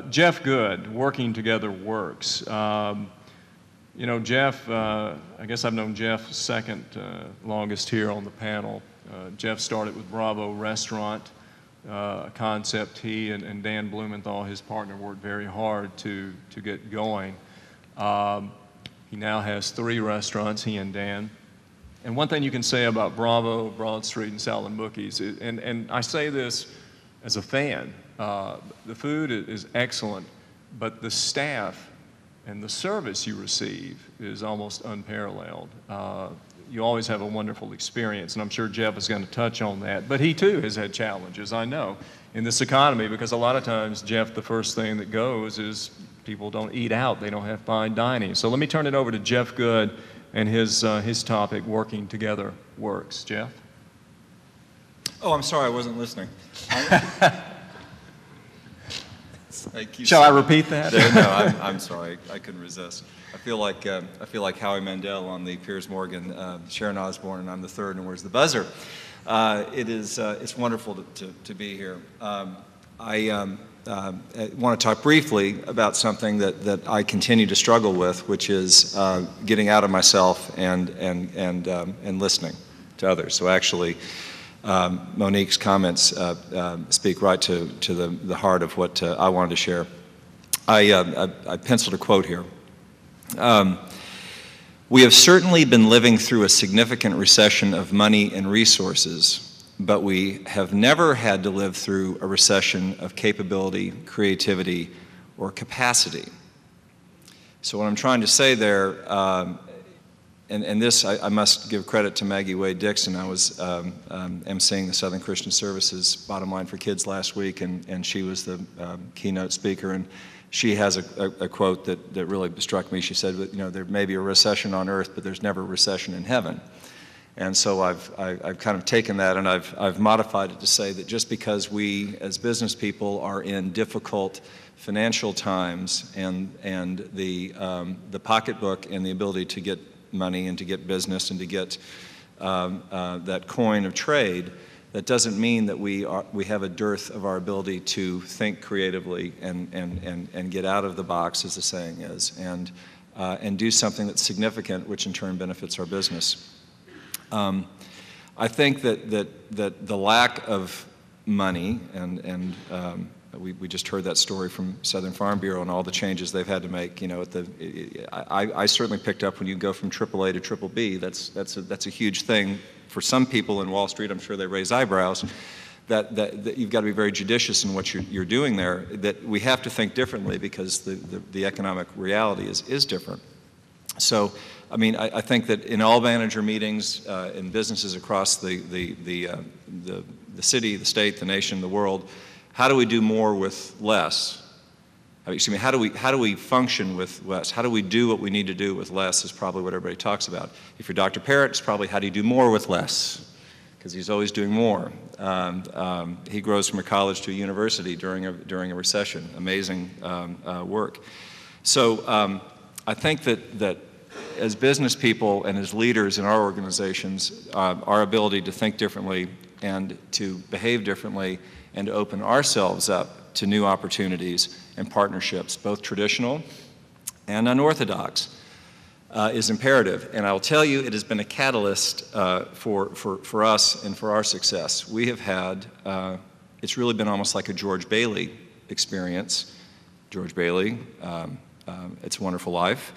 Jeff Good, Working Together Works. You know, Jeff, I guess I've known Jeff second longest here on the panel. Jeff started with Bravo Restaurant, a concept he and Dan Blumenthal, his partner, worked very hard to get going. He now has 3 restaurants, he and Dan. And one thing you can say about Bravo, Broad Street, and Salad Bookies, and I say this as a fan, the food is excellent, but the staff and the service you receive is almost unparalleled. You always have a wonderful experience, and I'm sure Jeff is going to touch on that. But he too has had challenges, I know, in this economy, because a lot of times, Jeff, the first thing that goes is people don't eat out, they don't have fine dining. So let me turn it over to Jeff Good and his topic, Working Together Works. Jeff? Oh, I'm sorry, I wasn't listening. Shall I repeat that? No, I'm sorry, I couldn't resist. I feel like Howie Mandel on the Piers Morgan, Sharon Osbourne, and I'm the third, and where's the buzzer? It's wonderful to be here. I want to talk briefly about something that I continue to struggle with, which is getting out of myself and listening to others. So actually, Monique's comments speak right to the heart of what I wanted to share. I penciled a quote here. We have certainly been living through a significant recession of money and resources, but we have never had to live through a recession of capability, creativity, or capacity. So what I'm trying to say there, and this I must give credit to Maggie Wade Dixon. I was emceeing the Southern Christian Services Bottom Line for Kids last week, and she was the keynote speaker, and she has a quote that really struck me. She said, you know, there may be a recession on earth, but there's never a recession in heaven. And so I've kind of taken that and I've modified it to say that just because we as business people are in difficult financial times and the pocketbook and the ability to get money and to get business and to get that coin of trade, that doesn't mean that we have a dearth of our ability to think creatively and get out of the box, as the saying is, and do something that's significant, which in turn benefits our business. I think that the lack of money, and we just heard that story from Southern Farm Bureau and all the changes they've had to make. You know, I certainly picked up when you go from AAA to Triple B. That's a huge thing for some people in Wall Street. I'm sure they raise eyebrows. That you've got to be very judicious in what you're doing there. That we have to think differently because the economic reality is different. So, I mean, I think that in all manager meetings, in businesses across the city, the state, the nation, the world, how do we do more with less? Excuse me, how do we function with less? How do we do what we need to do with less is probably what everybody talks about. If you're Dr. Parrott, it's probably how do you do more with less? Because he's always doing more. He grows from a college to a university during a recession. Amazing work. So I think that as business people and as leaders in our organizations, our ability to think differently and to behave differently and to open ourselves up to new opportunities and partnerships, both traditional and unorthodox, is imperative. And I will tell you, it has been a catalyst for us and for our success. We have had, it's really been almost like a George Bailey experience. George Bailey, It's a Wonderful Life.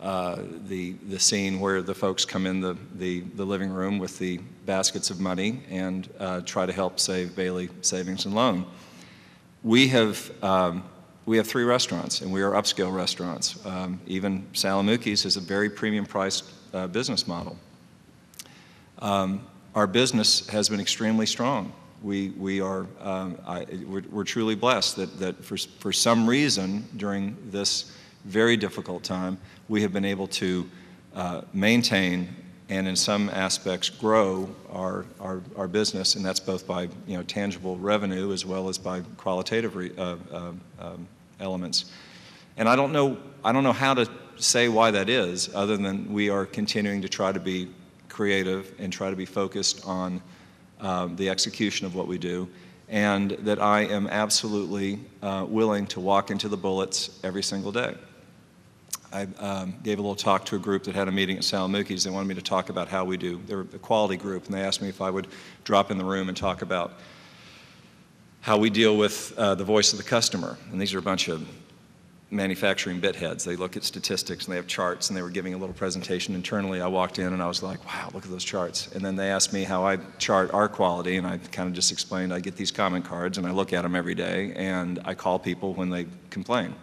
The scene where the folks come in the living room with the baskets of money and try to help save Bailey Savings and Loan. We have 3 restaurants, and we are upscale restaurants. Even Salamuki's is a very premium priced business model. Our business has been extremely strong. We're truly blessed that for some reason during this very difficult time, we have been able to maintain and in some aspects grow our business, and that's both by tangible revenue as well as by qualitative elements. And I don't know how to say why that is, other than we are continuing to try to be creative and try to be focused on the execution of what we do, and that I am absolutely willing to walk into the bullets every single day. I gave a little talk to a group that had a meeting at Salamuki's. They wanted me to talk about how we do. They're a quality group, and they asked me if I would drop in the room and talk about how we deal with the voice of the customer. And these are a bunch of manufacturing bit heads. They look at statistics and they have charts, and they were giving a little presentation internally. I walked in and I was like, wow, look at those charts. And then they asked me how I chart our quality, and I kind of just explained I get these comment cards and I look at them every day, and I call people when they complain.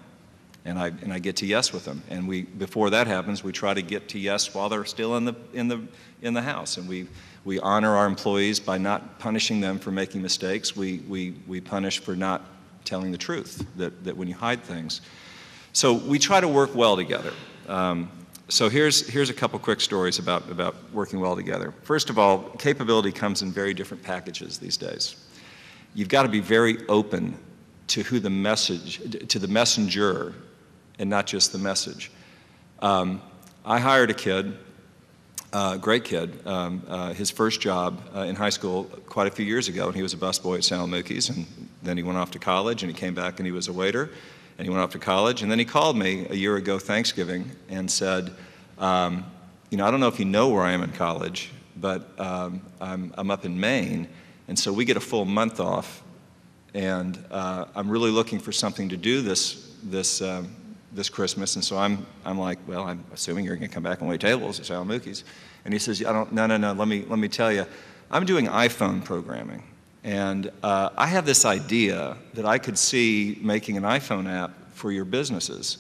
And I get to yes with them. And before that happens, we try to get to yes while they're still in the house. And we honor our employees by not punishing them for making mistakes. We punish for not telling the truth, that when you hide things. So we try to work well together. So here's a couple quick stories about working well together. First of all, capability comes in very different packages these days. You've got to be very open to the messenger, and not just the message. I hired a kid, great kid, his first job in high school quite a few years ago, and he was a busboy at Salamuki's, and then he went off to college, and he came back and he was a waiter, and he went off to college, and then he called me a year ago Thanksgiving and said, I don't know if you know where I am in college, but I'm up in Maine, and so we get a full month off, and I'm really looking for something to do this Christmas, and so I'm like, well, I'm assuming you're going to come back and wait tables at Salamuki's. And he says, no, let me tell you, I'm doing iPhone programming, and I have this idea that I could see making an iPhone app for your businesses.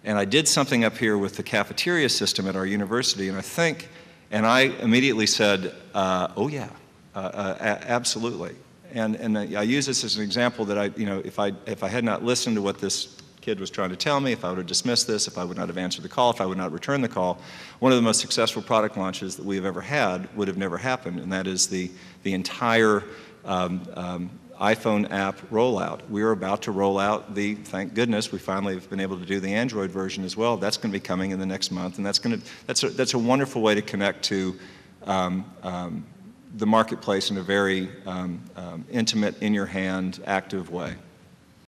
And I did something up here with the cafeteria system at our university, and I immediately said, oh yeah, absolutely. And I use this as an example that if I had not listened to what this kid was trying to tell me, if I would have dismissed this, if I would not have answered the call, if I would not return the call, one of the most successful product launches that we have ever had would have never happened, and that is the entire iPhone app rollout. We're about to roll out thank goodness, we finally have been able to do the Android version as well. That's going to be coming in the next month, and that's a wonderful way to connect to the marketplace in a very intimate, in-your-hand, active way.